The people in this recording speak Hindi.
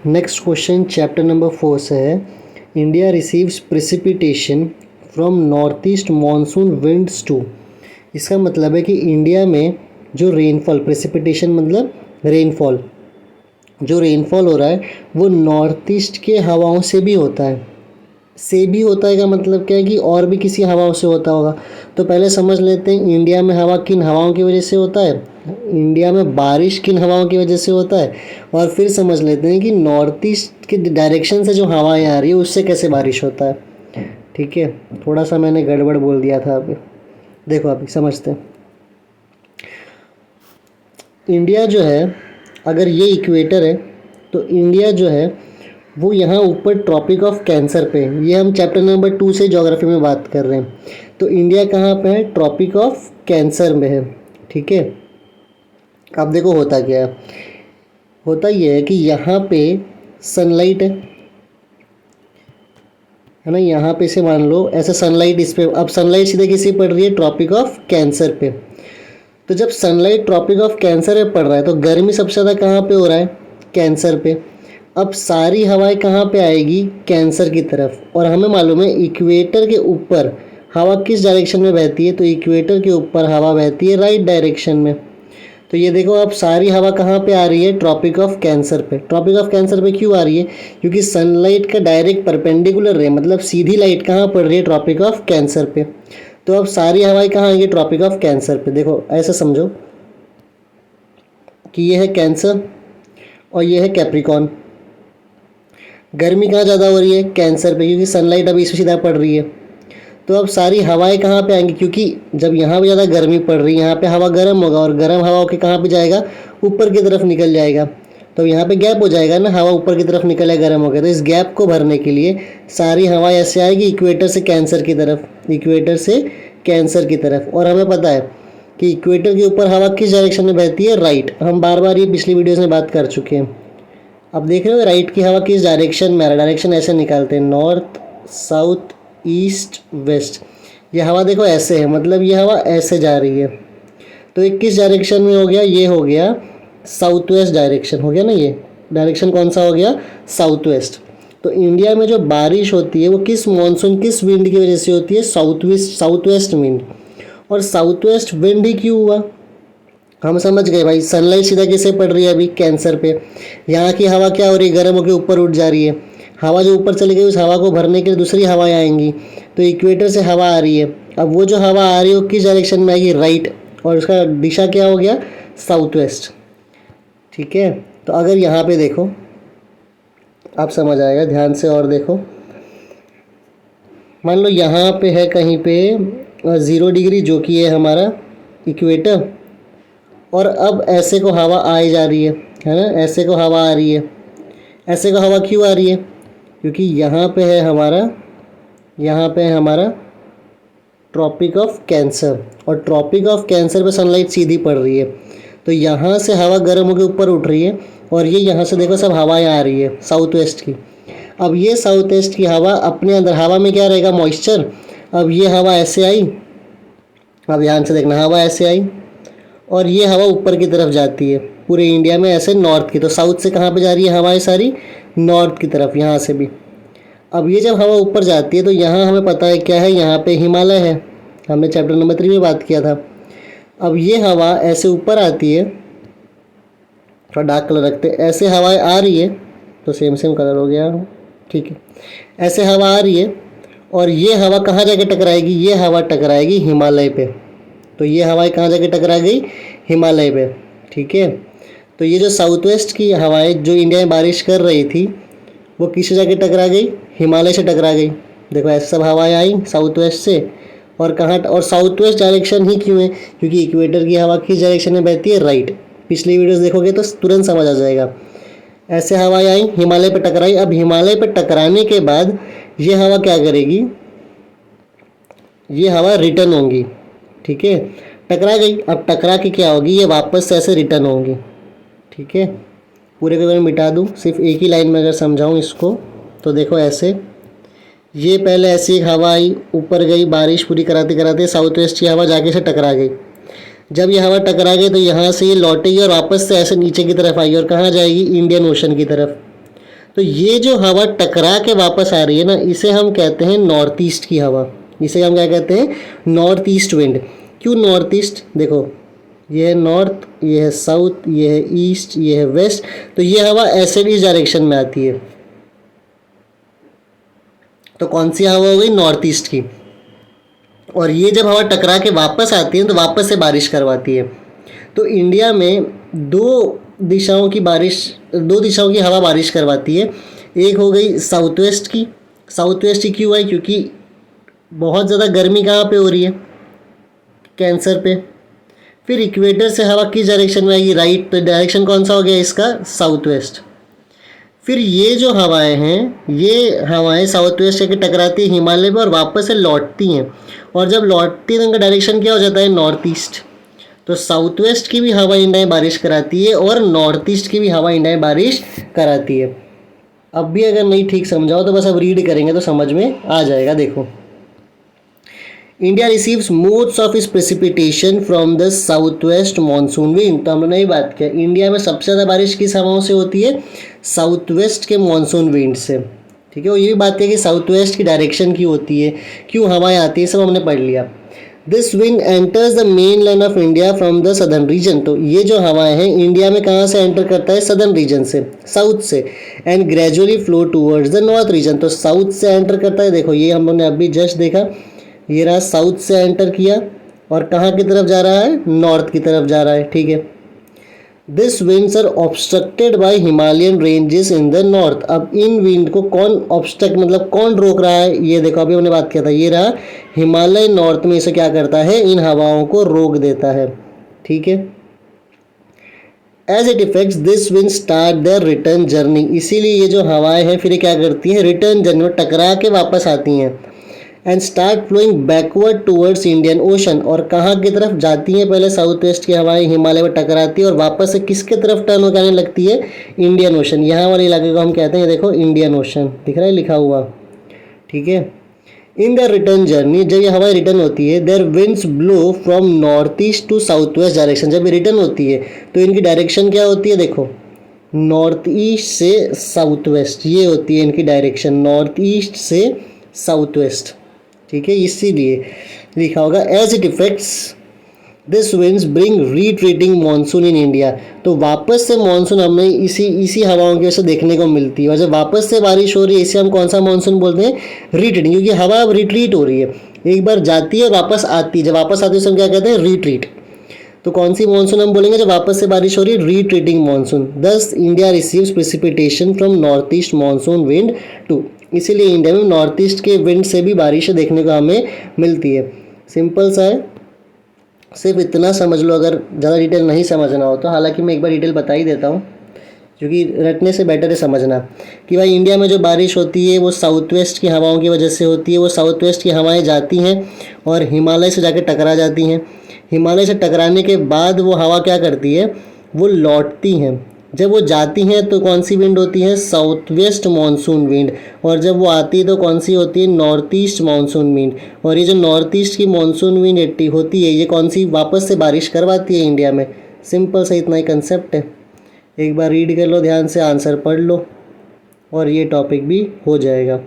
नेक्स्ट क्वेश्चन चैप्टर नंबर 4 से है, India receives precipitation from north east monsoon winds too. इसका मतलब है कि इंडिया में जो रेनफॉल, प्रेसिपिटेशन मतलब रेनफॉल, जो रेनफॉल हो रहा है वो नॉर्थ ईस्ट के हवाओं से भी होता है। से भी होता है का मतलब क्या है कि और भी किसी हवाओं से होता होगा। तो पहले समझ लेते हैं इंडिया में हवा किन हवाओं की वजह से होता है, इंडिया में बारिश किन हवाओं की वजह से होता है, और फिर समझ लेते हैं कि नॉर्थ ईस्ट के डायरेक्शन से जो हवाएं आ रही है उससे कैसे बारिश होता है। ठीक है, थोड़ा सा मैंने गड़बड़ बोल दिया था अभी। देखो अभी समझते हैं। इंडिया जो है, अगर ये इक्वेटर है तो इंडिया जो है वो यहाँ ऊपर ट्रॉपिक ऑफ कैंसर पे, ये हम चैप्टर नंबर 2 से ज्योग्राफी में बात कर रहे हैं। तो इंडिया कहाँ पे है, ट्रॉपिक ऑफ कैंसर में है। ठीक है, अब देखो होता क्या है, होता ये है कि यहाँ पे सनलाइट है ना, यहाँ पे से मान लो ऐसे सनलाइट इस पे, अब सनलाइट सीधे किसी पड़ रही है, ट्रॉपिक ऑफ कैंसर पे। तो जब सनलाइट ट्रॉपिक ऑफ कैंसर पे पड़ रहा है तो गर्मी सबसे ज़्यादा कहाँ पे हो रहा है, कैंसर पे। अब सारी हवाएं कहाँ पे आएगी, कैंसर की तरफ। और हमें मालूम है इक्वेटर के ऊपर हवा किस डायरेक्शन में बहती है, तो इक्वेटर के ऊपर हवा बहती है राइट डायरेक्शन में। तो ये देखो अब सारी हवा कहाँ पे आ रही है, ट्रॉपिक ऑफ कैंसर पे। ट्रॉपिक ऑफ कैंसर पे क्यों आ रही है, क्योंकि सनलाइट का डायरेक्ट परपेंडिकुलर है, मतलब सीधी लाइट कहाँ पड़ रही है, ट्रॉपिक ऑफ कैंसर पे। तो अब सारी हवाएं कहाँ आएंगी, ट्रॉपिक ऑफ कैंसर पे। देखो ऐसा समझो कि ये है कैंसर और ये है कैप्रिकॉन। गर्मी कहाँ ज़्यादा हो रही है, कैंसर पे, क्योंकि सनलाइट अभी इसमें सीधा पड़ रही है। तो अब सारी हवाएं कहाँ पे आएंगी, क्योंकि जब यहाँ पे ज़्यादा गर्मी पड़ रही है यहाँ पे हवा गर्म होगा, और गर्म हवा के कहाँ पे जाएगा, ऊपर की तरफ निकल जाएगा। तो यहाँ पे गैप हो जाएगा ना, हवा ऊपर की तरफ निकल है गर्म हो गया। तो इस गैप को भरने के लिए सारी हवा ऐसे आएगी इक्वेटर से कैंसर की तरफ, इक्वेटर से कैंसर की तरफ। और हमें पता है कि इक्वेटर के ऊपर हवा किस डायरेक्शन में बहती है, राइट। हम बार बार ये पिछली वीडियोज़ में बात कर चुके हैं। अब देख रहे हो राइट की हवा किस डायरेक्शन में आ रहा है, डायरेक्शन ऐसे निकालते हैं, नॉर्थ साउथ ईस्ट वेस्ट। ये हवा देखो ऐसे है, मतलब ये हवा ऐसे जा रही है। तो ये किस डायरेक्शन में हो गया, ये हो गया साउथ वेस्ट डायरेक्शन हो गया ना, ये डायरेक्शन कौन सा हो गया, साउथ वेस्ट। तो इंडिया में जो बारिश होती है वो किस मॉनसून, किस विंड की वजह से होती है, साउथ वेस्ट विंड। और साउथ वेस्ट विंड ही क्यों हुआ, हम समझ गए भाई, सनलाइट सीधा किसे पड़ रही है अभी, कैंसर पे। यहाँ की हवा क्या हो रही है, गर्म होकर ऊपर उठ जा रही है। हवा जो ऊपर चली गई उस हवा को भरने के लिए दूसरी हवाएं आएंगी। तो इक्वेटर से हवा आ रही है, अब वो जो हवा आ रही है वो किस डायरेक्शन में आएगी, राइट। और उसका दिशा क्या हो गया, साउथ वेस्ट। ठीक है, तो अगर यहाँ पे देखो आप समझ आएगा, ध्यान से और देखो। मान लो यहाँ पे है कहीं पे 0 डिग्री जो कि है हमारा इक्वेटर, और अब ऐसे को हवा आई जा रही है ना, ऐसे को हवा आ रही है। ऐसे को हवा क्यों आ रही है, क्योंकि यहाँ पे है हमारा, यहाँ पे है हमारा ट्रॉपिक ऑफ कैंसर, और ट्रॉपिक ऑफ कैंसर पे सनलाइट सीधी पड़ रही है। तो यहाँ से हवा गर्म होकर ऊपर उठ रही है, और ये यहाँ से देखो सब हवाएं आ रही है साउथ वेस्ट की। अब ये साउथ वेस्ट की हवा अपने अंदर, हवा में क्या रहेगा, मॉइस्चर। अब ये हवा ऐसे आई, अब ध्यान से देखना, हवा ऐसे आई और ये हवा ऊपर की तरफ जाती है पूरे इंडिया में ऐसे नॉर्थ की। तो साउथ से कहाँ पे जा रही है हवाएं सारी, नॉर्थ की तरफ, यहाँ से भी। अब ये जब हवा ऊपर जाती है तो यहाँ हमें पता है क्या है, यहाँ पे हिमालय है, हमने चैप्टर नंबर 3 में बात किया था। अब ये हवा ऐसे ऊपर आती है, थोड़ा डार्क कलर रखते हैं, ऐसे हवाएं आ रही है, तो सेम कलर हो गया, ठीक है। ऐसे हवा आ रही है और ये हवा कहाँ जाके टकराएगी, ये हवा टकराएगी हिमालय पे। तो ये हवाएं कहाँ जाके टकरा गई, हिमालय पे। ठीक है, तो ये जो साउथ वेस्ट की हवाएं जो इंडिया में बारिश कर रही थी वो किससे जाके टकरा गई, हिमालय से टकरा गई। देखो ऐसे सब हवाएं आई साउथ वेस्ट से, और कहाँ, और साउथ वेस्ट डायरेक्शन ही क्यों है, क्योंकि इक्वेटर की हवा किस डायरेक्शन में बहती है, राइट। पिछली वीडियोस देखोगे तो तुरंत समझ आ जाएगा। ऐसे हवाएं आई, हिमालय पे टकराई। अब हिमालय पे टकराने के बाद ये हवा क्या करेगी, ये हवा रिटर्न होंगी। ठीक है, टकरा गई, अब टकरा के क्या होगी, ये वापस से ऐसे रिटर्न होंगी। ठीक है, पूरे को मैं मिटा दूँ, सिर्फ एक ही लाइन में अगर समझाऊँ इसको तो देखो ऐसे, ये पहले ऐसी एक हवा आई, ऊपर गई, बारिश पूरी कराते कराते साउथ वेस्ट की हवा जाके से टकरा गई। जब ये हवा टकरा गई तो यहाँ से ये लौटेगी और वापस से ऐसे नीचे की तरफ आई, और कहाँ जाएगी, इंडियन ओशन की तरफ। तो ये जो हवा टकरा के वापस आ रही है ना, इसे हम कहते हैं नॉर्थ ईस्ट की हवा। इसे हम क्या कहते हैं? North east wind. क्यों नॉर्थ ईस्ट? देखो ये है नॉर्थ, ये है साउथ, ये है ईस्ट, ये है वेस्ट, तो ये हवा ऐसे इस डायरेक्शन में आती है। तो कौन सी हवा हो गई? नॉर्थ ईस्ट की। और ये जब हवा टकरा के वापस आती है तो वापस से बारिश करवाती है। तो इंडिया में दो दिशाओं की हवा बारिश करवाती है। एक हो गई साउथ वेस्ट की। साउथ वेस्ट की क्यों आई? क्योंकि बहुत ज़्यादा गर्मी कहाँ पे हो रही है? कैंसर पे। फिर इक्वेटर से हवा किस डायरेक्शन में आएगी? राइट। तो डायरेक्शन कौन सा हो गया इसका? South west. फिर ये जो हवाएं हैं, ये हवाएं साउथ वेस्ट से टकराती है हिमालय में और वापस से लौटती हैं, और जब लौटती है तो उनका डायरेक्शन क्या हो जाता है? North east. तो साउथ वेस्ट की भी हवा इंडिया में बारिश कराती है और नॉर्थ ईस्ट की भी हवा इंडिया में बारिश कराती है। अब भी अगर नहीं ठीक समझाओ तो बस अब रीड करेंगे तो समझ में आ जाएगा। देखो, इंडिया रिसीव्स मोस्ट ऑफ इस precipitation from the south west monsoon wind. तो हम लोगों ने बात किया, इंडिया में सबसे ज़्यादा बारिश किस हवाओं से होती है? साउथ वेस्ट के मानसून विंड से। ठीक है, और ये भी बात है कि साउथ वेस्ट की डायरेक्शन की होती है, क्यों हवाएं आती है, सब हमने पढ़ लिया। This wind enters the main land of India from the southern reason. तो ये जो हवाएं हैं इंडिया में कहाँ से एंटर करता है? सदर्न रीजन से, साउथ से, and gradually flow towards the north region. तो साउथ से एंटर करता है। देखो ये हम लोग ने अभी जस्ट देखा, ये रहा साउथ से एंटर किया और कहाँ की तरफ जा रहा है? नॉर्थ की तरफ जा रहा है। ठीक है, this winds are obstructed by Himalayan ranges in the north. अब इन विंड को कौन ऑब्स्ट्रक्ट, मतलब कौन रोक रहा है? ये देखो अभी हमने बात किया था, ये रहा हिमालय नॉर्थ में इसे क्या करता है? इन हवाओं को रोक देता है। ठीक है, as it effects this wind start their return journey. इसीलिए ये जो हवाएं हैं फिर क्या करती हैं? रिटर्न जर्नी में टकरा के वापस आती हैं, and start flowing backward towards Indian Ocean. और कहाँ की तरफ जाती हैं? पहले साउथ वेस्ट की हवाएं हिमालय में टकराती है और वापस से किसके तरफ टर्न होकर आने लगती है? Indian ocean. यहाँ वाले इलाके को हम कहते हैं, देखो इंडियन ओशन दिख रहा है लिखा हुआ। ठीक है, इन द रिटर्न जर्नी, जब ये हवाएं रिटर्न होती है, their winds blow from north east to south west direction. जब ये रिटर्न होती है तो इनकी डायरेक्शन क्या होती है? देखो नॉर्थ ईस्ट से साउथ वेस्ट, ये होती है इनकी डायरेक्शन, नॉर्थ ईस्ट से साउथ वेस्ट। ठीक है, इसीलिए लिखा होगा as it effects this winds bring retreating monsoon in India. तो वापस से मानसून हमें इसी हवाओं की वजह से देखने को मिलती है, और जब वापस से बारिश हो रही है इसे हम कौन सा मानसून बोलते हैं? रिट्रीटिंग, क्योंकि हवा अब रिट्रीट हो रही है, एक बार जाती है वापस आती है, जब वापस आती है उसे हम क्या कहते हैं? रिट्रीट। तो कौन सी मानसून हम बोलेंगे जब वापस से बारिश हो रही है? Retreating monsoon. Thus India receives precipitation from north east monsoon wind too. इसीलिए इंडिया में नॉर्थ ईस्ट के विंड से भी बारिश देखने को हमें मिलती है। सिंपल सा है, सिर्फ इतना समझ लो अगर ज़्यादा डिटेल नहीं समझना हो तो। हालांकि मैं एक बार डिटेल बता ही देता हूँ, क्योंकि रटने से बेटर है समझना कि भाई इंडिया में जो बारिश होती है वो साउथ वेस्ट की हवाओं की वजह से होती है। वो साउथ वेस्ट की हवाएं जाती हैं और हिमालय से जाकर टकरा जाती हैं। हिमालय से टकराने के बाद वो हवा क्या करती है? वो लौटती हैं। जब वो जाती हैं तो कौन सी विंड होती है? South west monsoon wind. और जब वो आती है तो कौन सी होती है? North east monsoon wind. और ये जो नॉर्थ ईस्ट की मानसून विंड होती है, ये कौन सी? वापस से बारिश करवाती है इंडिया में। सिंपल सा इतना ही कंसेप्ट है। एक बार रीड कर लो ध्यान से, आंसर पढ़ लो और ये टॉपिक भी हो जाएगा।